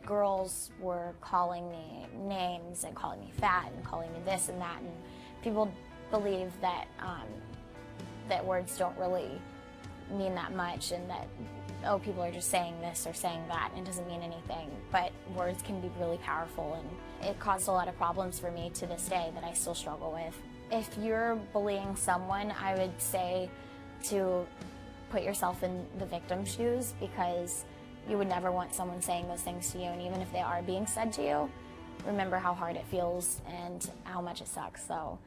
girls were calling me names and calling me fat and calling me this and that, and people believe that that words don't really mean that much, and that, oh, people are just saying this or saying that and it doesn't mean anything. But words can be really powerful, and it caused a lot of problems for me to this day that I still struggle with. If you're bullying someone, I would say to put yourself in the victim's shoes, because you would never want someone saying those things to you, and even if they are being said to you, remember how hard it feels and how much it sucks, so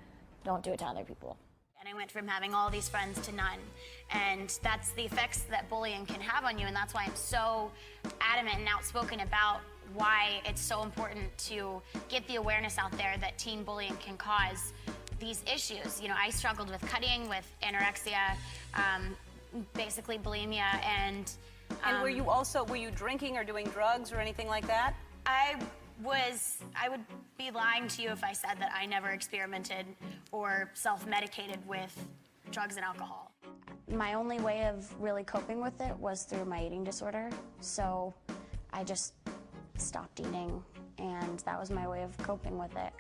don't do it to other people. And I went from having all these friends to none. And that's the effects that bullying can have on you, and that's why I'm so adamant and outspoken about why it's so important to get the awareness out there that teen bullying can cause these issues. You know, I struggled with cutting, with anorexia, basically bulimia, and were you drinking or doing drugs or anything like that? I would be lying to you if I said that I never experimented or self-medicated with drugs and alcohol. My only way of really coping with it was through my eating disorder, so I just stopped eating, and that was my way of coping with it.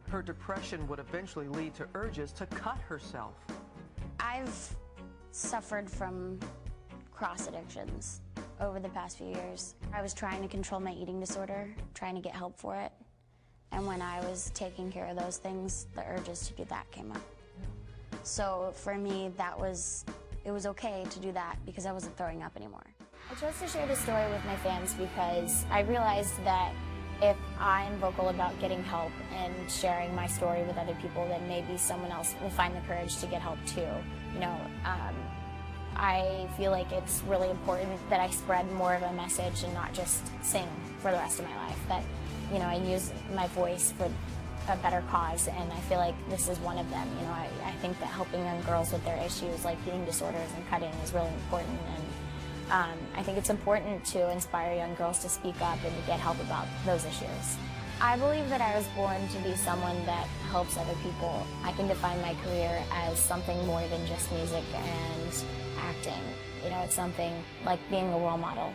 Her depression would eventually lead to urges to cut herself. I've suffered from cross addictions over the past few years. I was trying to control my eating disorder, trying to get help for it, and when I was taking care of those things, the urges to do that came up. So for me, it was okay to do that because I wasn't throwing up anymore. I chose to share this story with my fans because I realized that if I'm vocal about getting help and sharing my story with other people, then maybe someone else will find the courage to get help too. You know, I feel like it's really important that I spread more of a message and not just sing for the rest of my life. That, you know, I use my voice for a better cause, and I feel like this is one of them. You know, I think that helping young girls with their issues like eating disorders and cutting is really important, and I think it's important to inspire young girls to speak up and to get help about those issues. I believe that I was born to be someone that helps other people. I can define my career as something more than just music and acting. You know, it's something like being a role model.